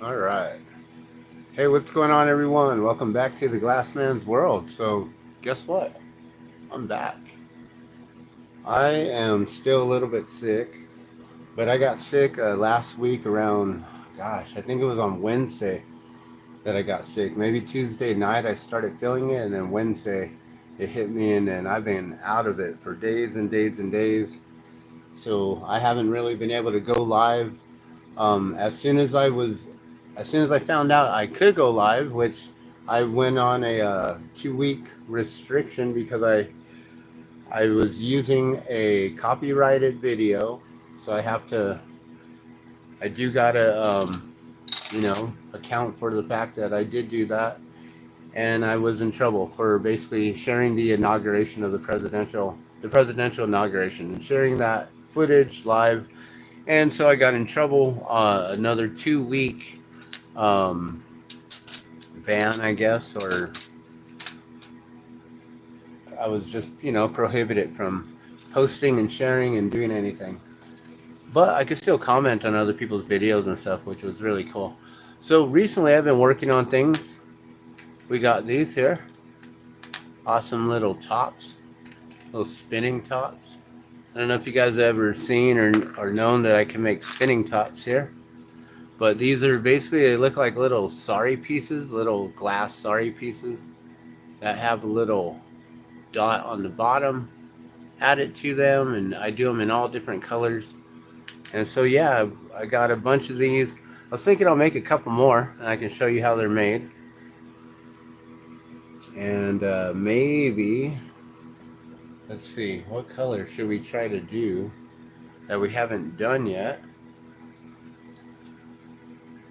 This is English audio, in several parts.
All right. Hey, what's going on, everyone? Welcome back to the Glassman's world. So, guess what? I'm back. I am still a little bit sick, but I got sick last week around, gosh, I think it was on Wednesday that I got sick. Maybe Tuesday night I started feeling it, and then Wednesday it hit me, and then I've been out of it for days and days and days. So, I haven't really been able to go live. As soon as I found out I could go live, which I went on a 2 week restriction because I was using a copyrighted video, so I do gotta account for the fact that I did do that, and I was in trouble for basically sharing the presidential inauguration and sharing that footage live. And so I got in trouble. Another 2 week um, ban, I guess, or I was just, prohibited from posting and sharing and doing anything. But I could still comment on other people's videos and stuff, which was really cool. So recently I've been working on things. We got these here. Awesome little tops, little spinning tops. I don't know if you guys have ever seen or known that I can make spinning tops here. But these are basically, they look like little sari pieces, little glass sari pieces that have a little dot on the bottom added to them, and I do them in all different colors. And so yeah, I got a bunch of these. I was thinking I'll make a couple more and I can show you how they're made. And maybe, let's see, what color should we try to do that we haven't done yet?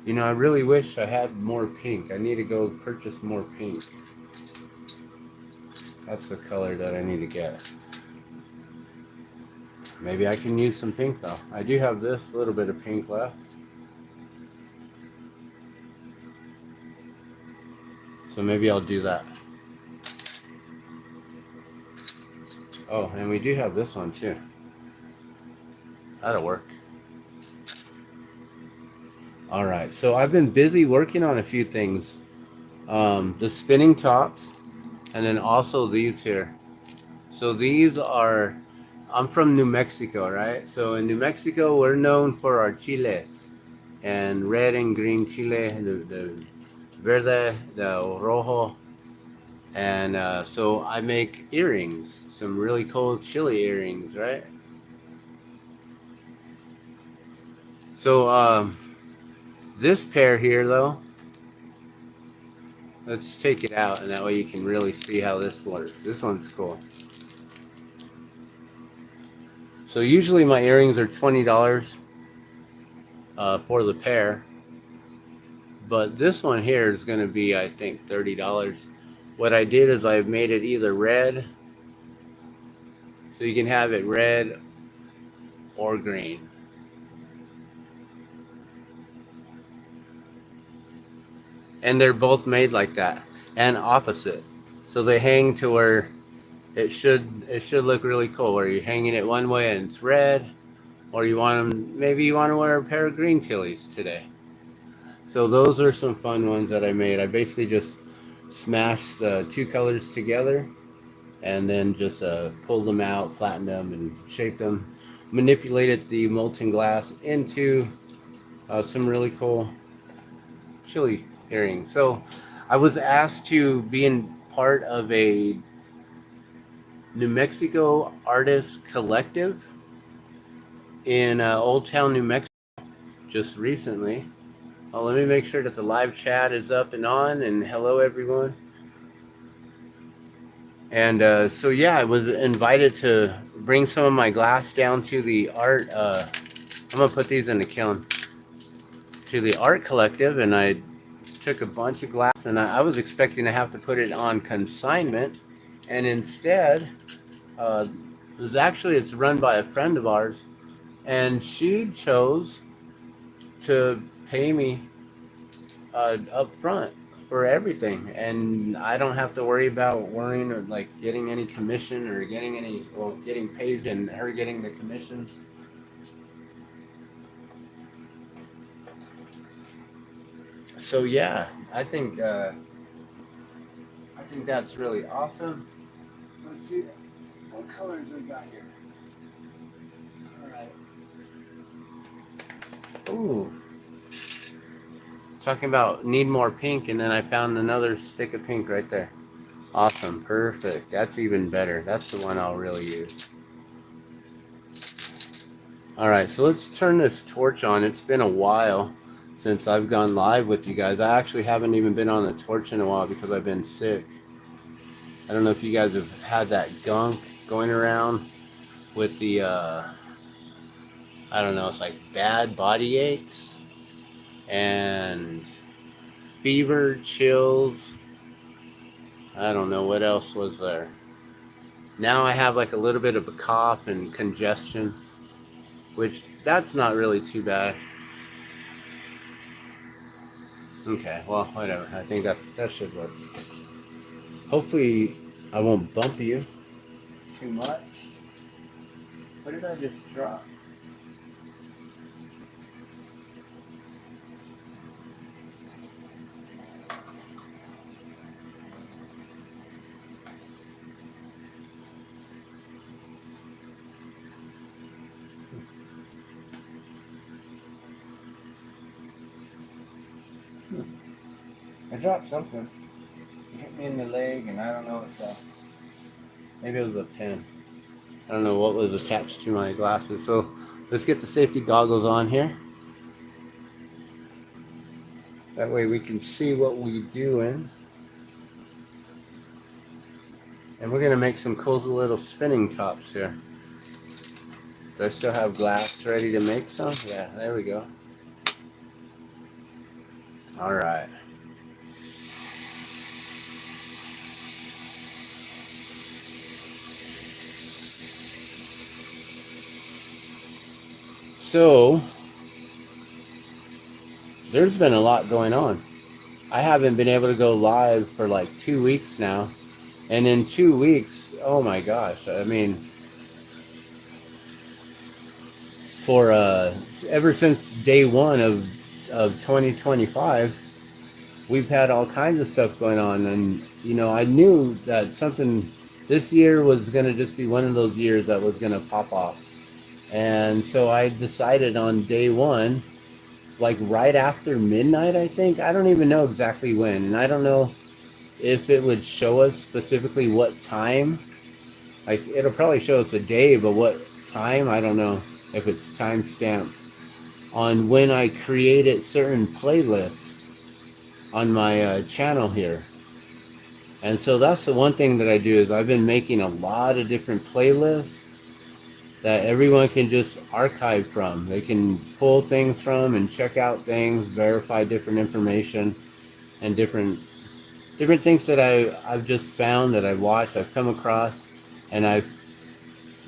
I really wish I had more pink. I need to go purchase more pink. That's the color that I need to get. Maybe I can use some pink though. I do have this little bit of pink left. So maybe I'll do that. Oh, and we do have this one too. That'll work. All right, so I've been busy working on a few things. The spinning tops, and then also these here. So these are, I'm from New Mexico, right? So in New Mexico, we're known for our chiles, and red and green chile, the verde, the rojo. And so I make earrings, some really cool chili earrings, right? So this pair here, though, let's take it out, and that way you can really see how this works. This one's cool. So usually my earrings are $20 for the pair, but this one here is going to be, I think, $30. What I did is I made it either red, so you can have it red or green. And they're both made like that and opposite, so they hang to where it should look really cool, where you're hanging it one way and it's red, or maybe you want to wear a pair of green chilies today. So those are some fun ones that I made. I basically just smashed the two colors together and then just pulled them out, flattened them, and shaped them, manipulated the molten glass into some really cool chili earrings. So I was asked to be in part of a New Mexico artist collective in Old Town, New Mexico, just recently. Oh, let me make sure that the live chat is up and on, and hello everyone. And so yeah, I was invited to bring some of my glass down to the art. I'm gonna put these in the kiln, to the art collective, and I took a bunch of glass, and I was expecting to have to put it on consignment, and instead, it's run by a friend of ours, and she chose to pay me up front for everything, and I don't have to worry about worrying or like getting any commission or getting paid and her getting the commission. So yeah, I think that's really awesome. Let's see what colors we got here. All right. Ooh, talking about need more pink, and then I found another stick of pink right there. Awesome, perfect. That's even better. That's the one I'll really use. All right, so let's turn this torch on. It's been a while since I've gone live with you guys. I actually haven't even been on the torch in a while because I've been sick. I don't know if you guys have had that gunk going around with the, I don't know, it's like bad body aches and fever, chills. I don't know what else was there. Now I have like a little bit of a cough and congestion, which that's not really too bad. Okay, well, whatever. I think that should work. Hopefully I won't bump you too much. What did I just drop? I dropped something. It hit me in the leg, and I don't know what's that. Maybe it was a pen. I don't know what was attached to my glasses. So let's get the safety goggles on here. That way we can see what we're doing. And we're going to make some cool little spinning tops here. Do I still have glass ready to make some? Yeah, there we go. All right. So there's been a lot going on. I haven't been able to go live for like 2 weeks now. And in 2 weeks, oh my gosh, I mean, for ever since day one of 2025, we've had all kinds of stuff going on. And, you know, I knew that something this year was going to just be one of those years that was going to pop off. And so I decided on day one, like right after midnight, I think. I don't even know exactly when. And I don't know if it would show us specifically what time. Like, it'll probably show us a day, but what time, I don't know if it's time stamped on when I created certain playlists on my channel here. And so that's the one thing that I do is I've been making a lot of different playlists that everyone can just archive from. They can pull things from and check out things, verify different information and different things that I've just found, that I've watched, I've come across, and I've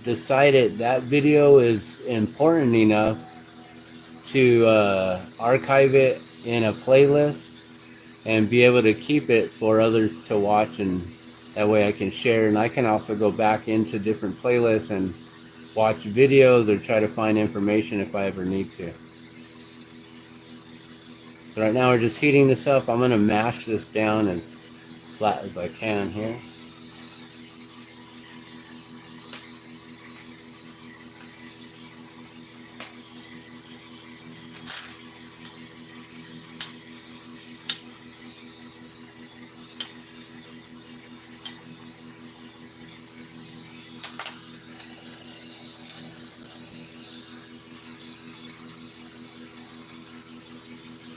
decided that video is important enough to archive it in a playlist and be able to keep it for others to watch, and that way I can share, and I can also go back into different playlists and watch videos or try to find information if I ever need to. So right now we're just heating this up. I'm going to mash this down as flat as I can here.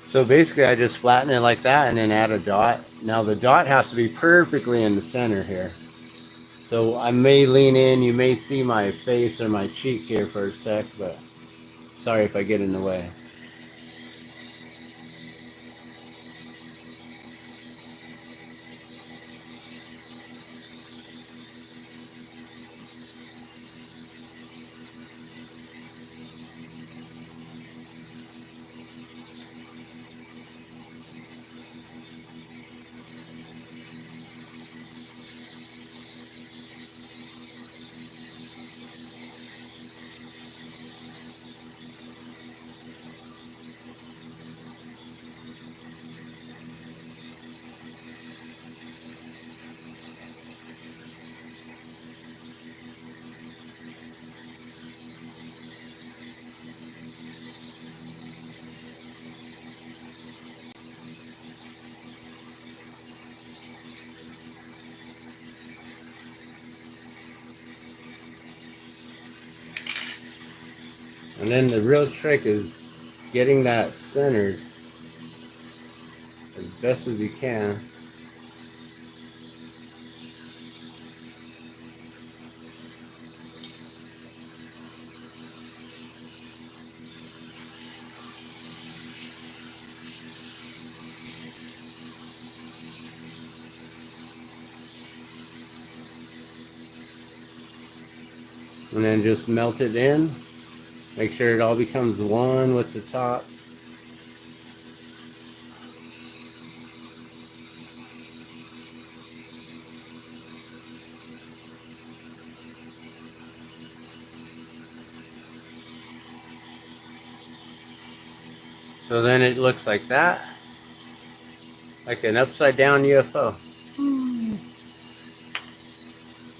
So basically I just flatten it like that and then add a dot. Now the dot has to be perfectly in the center here. So I may lean in, you may see my face or my cheek here for a sec, but sorry if I get in the way. And then the real trick is getting that centered as best as you can. And then just melt it in. Make sure it all becomes one with the top. So then it looks like that. Like an upside down UFO.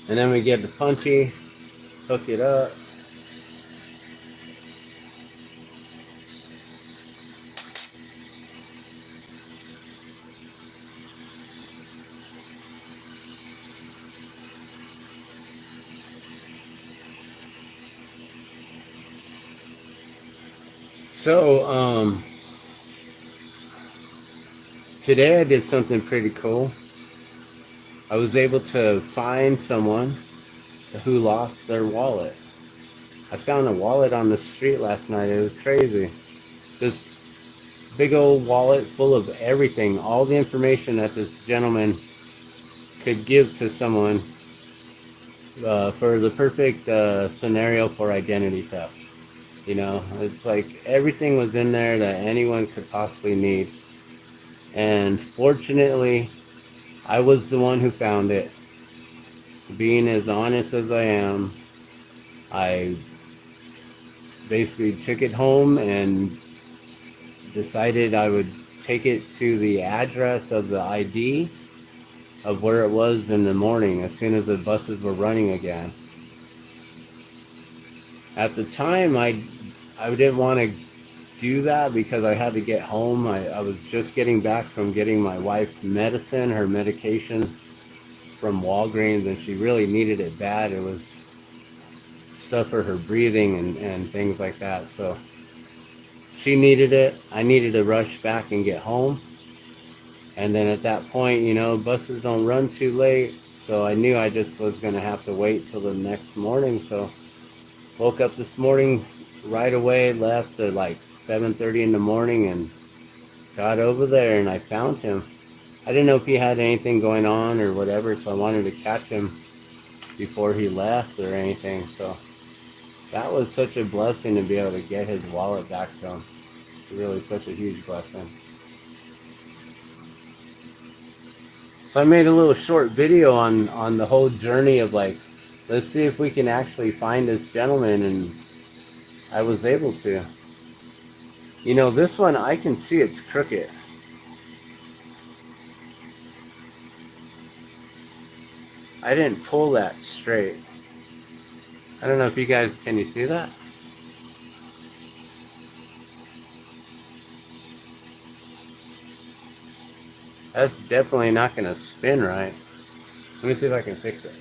And then we get the punchy, hook it up. So, today I did something pretty cool. I was able to find someone who lost their wallet. I found a wallet on the street last night. It was crazy. This big old wallet full of everything, all the information that this gentleman could give to someone for the perfect scenario for identity theft. You know, it's like everything was in there that anyone could possibly need. And fortunately, I was the one who found it. Being as honest as I am, I basically took it home and decided I would take it to the address of the ID of where it was in the morning as soon as the buses were running again. At the time, I didn't want to do that because I had to get home. I was just getting back from getting my wife's medicine, her medication from Walgreens, and she really needed it bad. It was stuff for her breathing and things like that. So she needed it. I needed to rush back and get home. And then at that point, you know, buses don't run too late. So I knew I just was going to have to wait till the next morning. So woke up this morning right away, left at like 7:30 in the morning and got over there and I found him. I didn't know if he had anything going on or whatever, so I wanted to catch him before he left or anything. So that was such a blessing to be able to get his wallet back to him. Really such a huge blessing. So I made a little short video on the whole journey of like, let's see if we can actually find this gentleman, and I was able to. You know, this one I can see it's crooked. I didn't pull that straight. I don't know if you guys, can you see that? That's definitely not going to spin right. Let me see if I can fix it.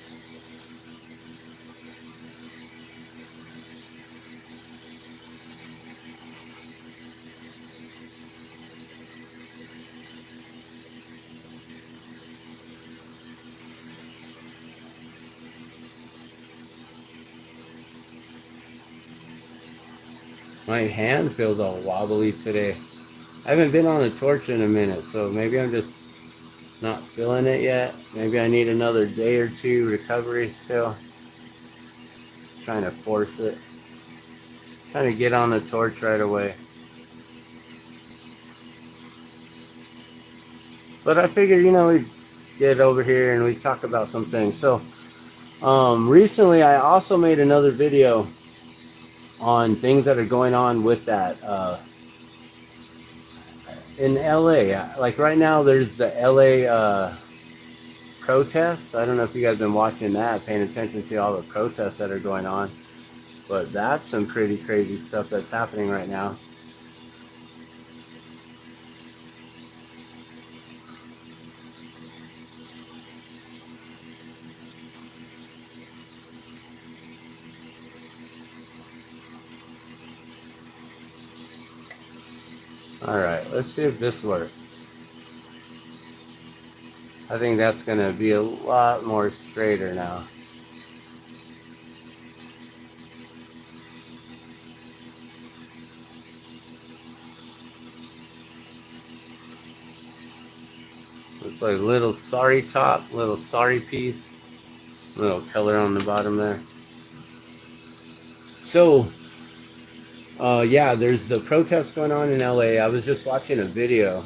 My hand feels all wobbly today. I haven't been on a torch in a minute, so maybe I'm just not feeling it yet. Maybe I need another day or two recovery still. Trying to force it. Trying to get on the torch right away. But I figured, you know, we'd get over here and we'd talk about some things. So, recently I also made another video on things that are going on with that, in LA. Like right now there's the LA, protests. I don't know if you guys have been watching that, paying attention to all the protests that are going on. But that's some pretty crazy stuff that's happening right now. Alright, let's see if this works. I think that's going to be a lot more straighter now. Looks like a little sorry top, little sorry piece, little color on the bottom there. So, yeah, there's the protest going on in LA. I was just watching a video,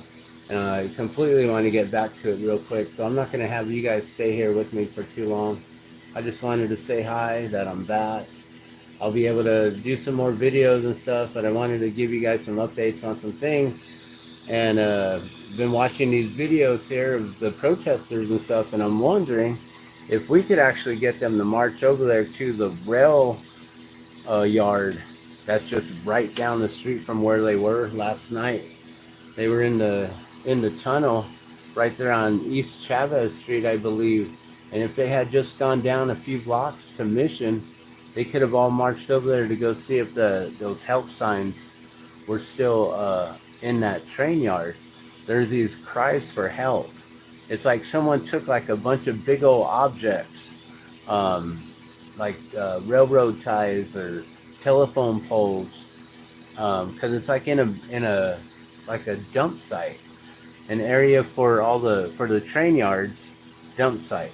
and I completely want to get back to it real quick, so I'm not going to have you guys stay here with me for too long. I just wanted to say hi, that I'm back. I'll be able to do some more videos and stuff, but I wanted to give you guys some updates on some things. And been watching these videos here of the protesters and stuff, and I'm wondering if we could actually get them to march over there to the rail yard that's just right down the street from where they were last night. They were in the tunnel right there on East Chavez Street, I believe. And if they had just gone down a few blocks to Mission, they could have all marched over there to go see if those help signs were still in that train yard. There's these cries for help. It's like someone took like a bunch of big old objects, like railroad ties or telephone poles, because it's like in a like a dump site, an area for the train yards dump site.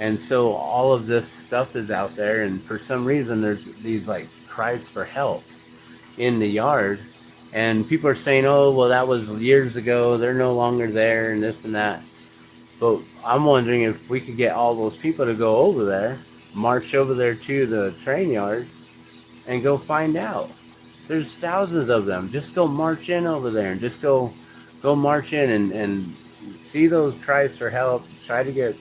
And so all of this stuff is out there, and for some reason there's these like cries for help in the yard, and people are saying, oh well, that was years ago, they're no longer there, and this and that. But I'm wondering if we could get all those people to go over there, march over there to the train yard, and go find out. There's thousands of them. Just go march in over there, and just go march in and see those cries for help. Try to get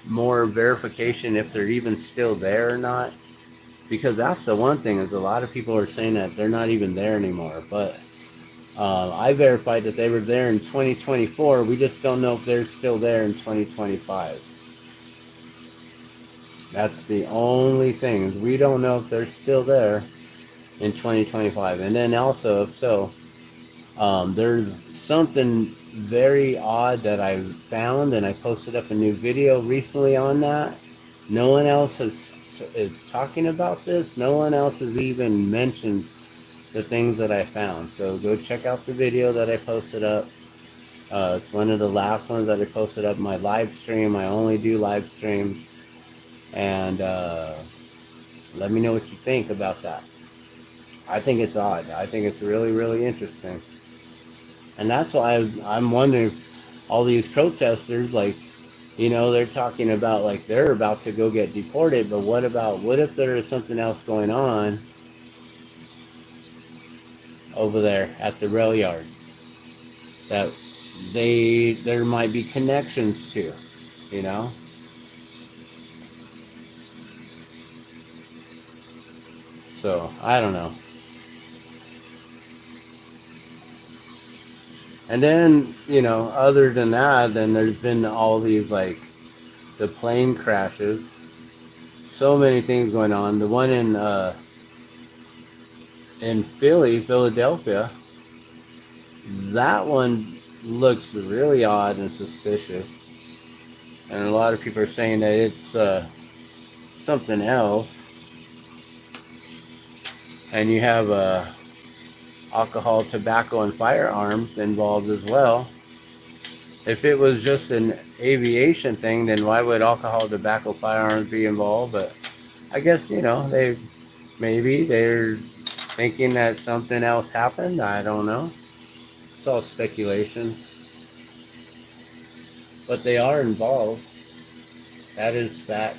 more verification if they're even still there or not, because that's the one thing, is a lot of people are saying that they're not even there anymore. But I verified that they were there in 2024. We just don't know if they're still there in 2025. That's the only thing, is we don't know if they're still there in 2025. And then also, if so, there's something very odd that I found, and I posted up a new video recently on that. No one else is talking about this. No one else has even mentioned the things that I found. So go check out the video that I posted up. It's one of the last ones that I posted up, my live stream. I only do live streams. And let me know what you think about that. I think it's odd. I think it's really, really interesting. And that's why I'm wondering if all these protesters, like, you know, they're talking about like they're about to go get deported, but what if there is something else going on over there at the rail yard that there might be connections to, you know? So, I don't know. And then, you know, other than that, then there's been all these, like, the plane crashes. So many things going on. The one in Philadelphia, that one looks really odd and suspicious. And a lot of people are saying that it's something else. And you have alcohol, tobacco, and firearms involved as well. If it was just an aviation thing, then why would alcohol, tobacco, firearms be involved? But I guess, you know, they're thinking that something else happened. I don't know. It's all speculation. But they are involved. That is fact.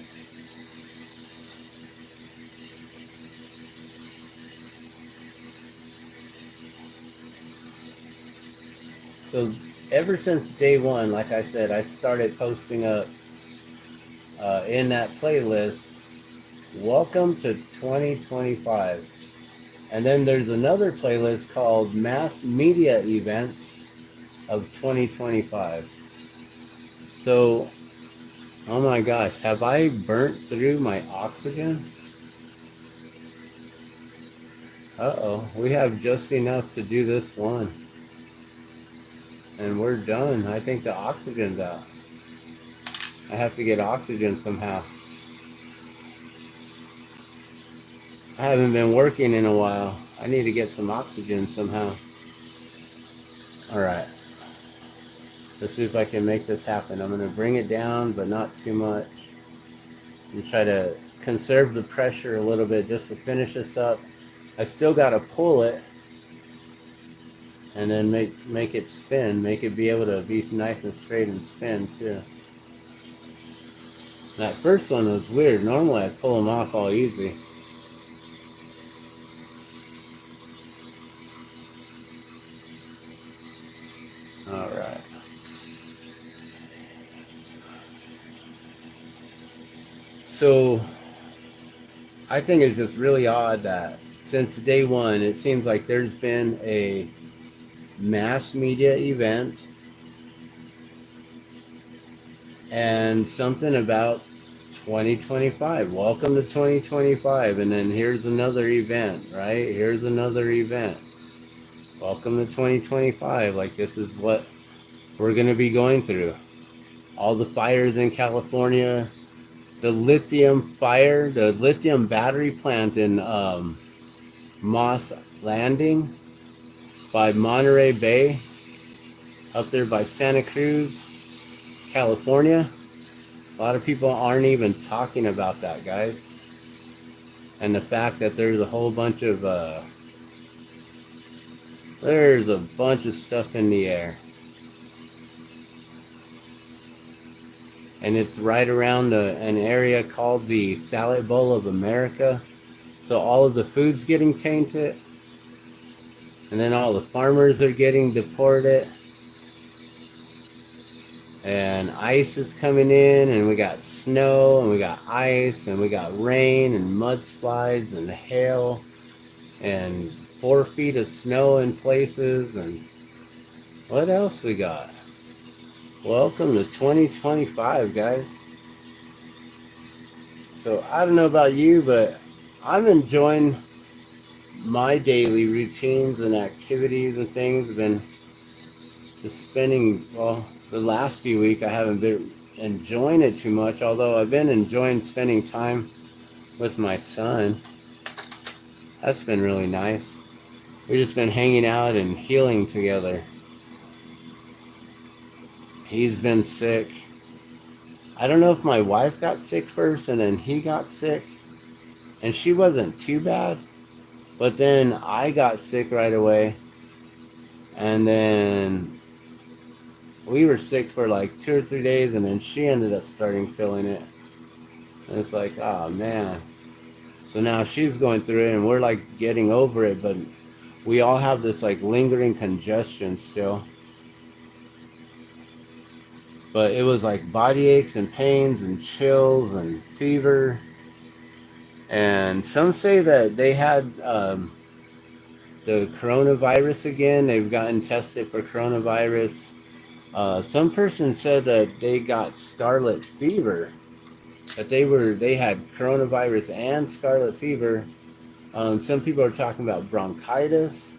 So ever since day one, like I said, I started posting up in that playlist, Welcome to 2025. And then there's another playlist called Mass Media Events of 2025. So, oh my gosh, have I burnt through my oxygen? Uh-oh, we have just enough to do this one. and we're done. I think the oxygen's out. I have to get oxygen somehow. I haven't been working in a while. I need to get some oxygen somehow. Alright, let's see if I can make this happen. I'm going to bring it down, but not too much. And try to conserve the pressure a little bit just to finish this up. I still got to pull it and then make it spin, make it be able to be nice and straight and spin too. That first one was weird. Normally I pull them off all easy. Alright. So I think it's just really odd that since day one it seems like there's been a mass media event and something about 2025. Welcome to 2025. And then here's another event, right? Here's another event. Welcome to 2025. Like, this is what we're going to be going through. All the fires in California, the lithium fire, the lithium battery plant in Moss Landing by Monterey Bay, up there by Santa Cruz, California. A lot of people aren't even talking about that, guys. And the fact that there's a whole bunch of stuff in the air. And it's right around an area called the Salad Bowl of America. So all of the food's getting tainted. And then all the farmers are getting deported. And ice is coming in, and we got snow, and we got ice, and we got rain, and mudslides, and hail, and 4 feet of snow in places, and what else we got? Welcome to 2025, guys. So I don't know about you, but I'm enjoying my daily routines and activities and things. I've been just spending, well, the last few weeks I haven't been enjoying it too much, although I've been enjoying spending time with my son. That's been really nice. We've just been hanging out and healing together. He's been sick. I don't know if my wife got sick first and then he got sick. And she wasn't too bad. But then I got sick right away. And then we were sick for like 2 or 3 days, and then she ended up starting feeling it. And it's like, oh man. So now she's going through it and we're like getting over it, but we all have this like lingering congestion still. But it was like body aches and pains and chills and fever. And some say that they had the coronavirus again. They've gotten tested for coronavirus. Some person said that they got scarlet fever. That they had coronavirus and scarlet fever. Some people are talking about bronchitis.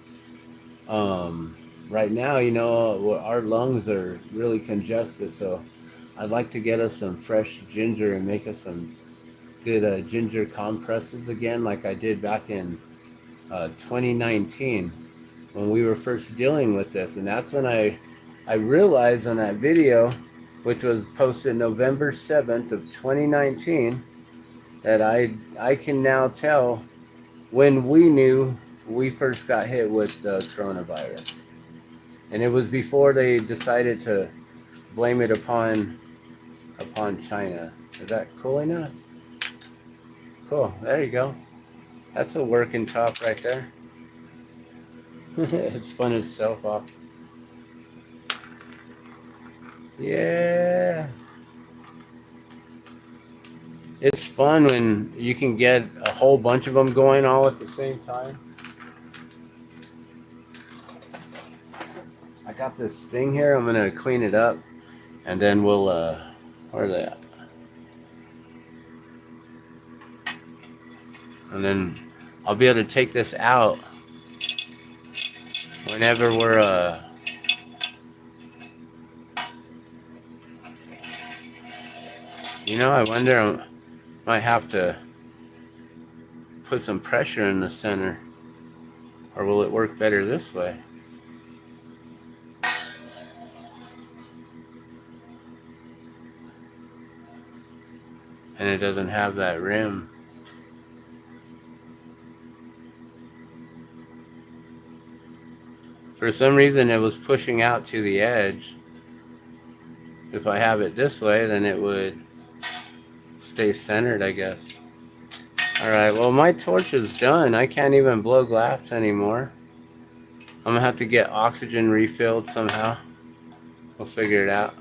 Right now, you know, our lungs are really congested, so I'd like to get us some fresh ginger and make us some good ginger compresses again, like I did back in 2019 when we were first dealing with this. And that's when I realized on that video, which was posted November 7th of 2019, that I can now tell when we knew we first got hit with the coronavirus. And it was before they decided to blame it upon China. Is that cool enough? Cool. There you go. That's a working top right there. It spun itself off. Yeah. It's fun when you can get a whole bunch of them going all at the same time. I got this thing here. I'm gonna clean it up, and then we'll where are they at? And then I'll be able to take this out whenever we're You know, I wonder, I might have to put some pressure in the center, or will it work better this way? And it doesn't have that rim. For some reason it was pushing out to the edge. If I have it this way, then it would stay centered, I guess. Alright, well my torch is done. I can't even blow glass anymore. I'm gonna have to get oxygen refilled somehow. We'll figure it out.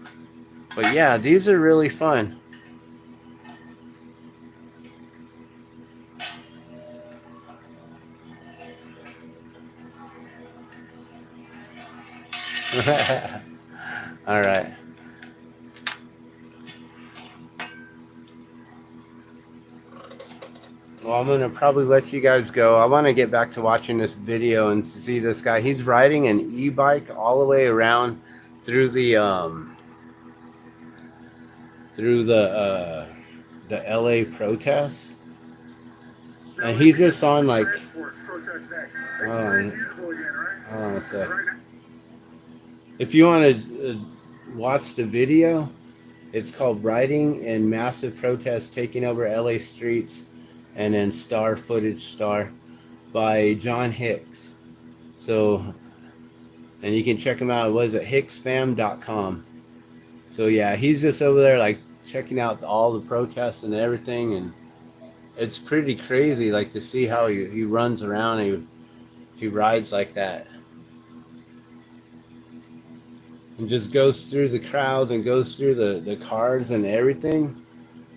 But yeah, these are really fun. Alright. Well, I'm gonna probably let you guys go. I want to get back to watching this video and see this guy. He's riding an e-bike all the way around through the LA protests, and he's just on like. Hold on a sec. If you want to watch the video, it's called "Riding in Massive Protests Taking Over LA Streets," and then star by John Hicks. So, and you can check him out. What is it? hicksfam.com. So yeah, he's just over there like checking out all the protests and everything, and it's pretty crazy like to see how he runs around and he rides like that. And just goes through the crowds and goes through the cars and everything.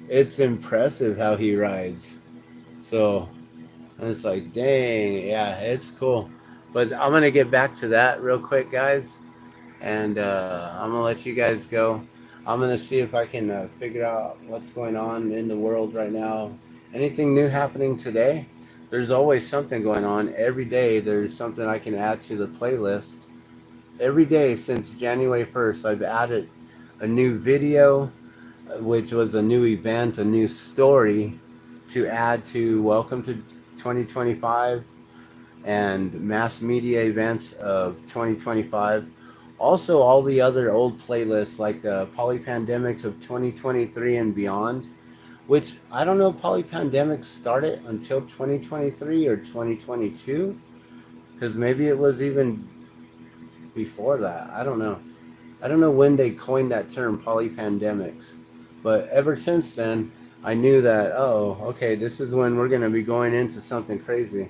It's impressive how he rides. So it's like, dang, yeah, it's cool. But I'm going to get back to that real quick, guys. And I'm going to let you guys go. I'm going to see if I can figure out what's going on in the world right now. Anything new happening today? There's always something going on. Every day there's something I can add to the playlist. Every day since January 1st, I've added a new video, which was a new event, a new story to add to Welcome to 2025 and mass media events of 2025. Also, all the other old playlists like the Polypandemics of 2023 and beyond, which I don't know if Polypandemics started until 2023 or 2022, because maybe it was even before that. I don't know. I don't know when they coined that term, polypandemics. But ever since then, I knew that, oh, okay, this is when we're going to be going into something crazy.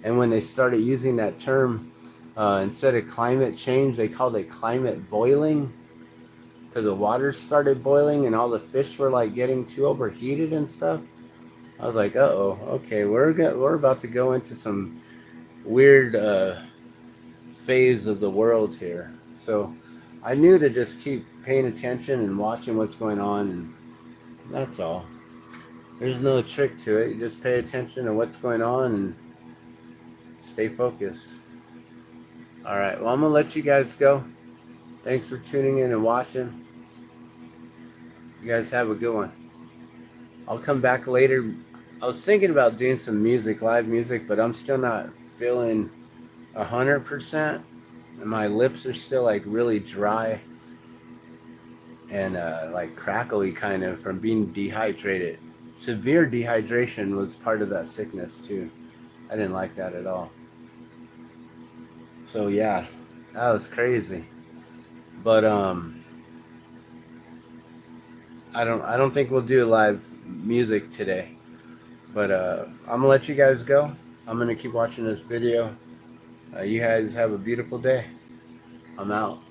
And when they started using that term, instead of climate change, they called it climate boiling, because the water started boiling and all the fish were like getting too overheated and stuff. I was like, uh-oh, okay, we're about to go into some weird phase of the world here. So I knew to just keep paying attention and watching what's going on, and that's all. There's no trick to it. You just pay attention to what's going on and stay focused. Alright, well, I'm going to let you guys go. Thanks for tuning in and watching. You guys have a good one. I'll come back later. I was thinking about doing some music, live music, but I'm still not feeling 100%. And my lips are still like really dry and like crackly kind of from being dehydrated. Severe dehydration was part of that sickness too. I didn't like that at all. So yeah, that was crazy. But I don't think we'll do live music today. But I'm gonna let you guys go. I'm gonna keep watching this video. You guys have a beautiful day. I'm out.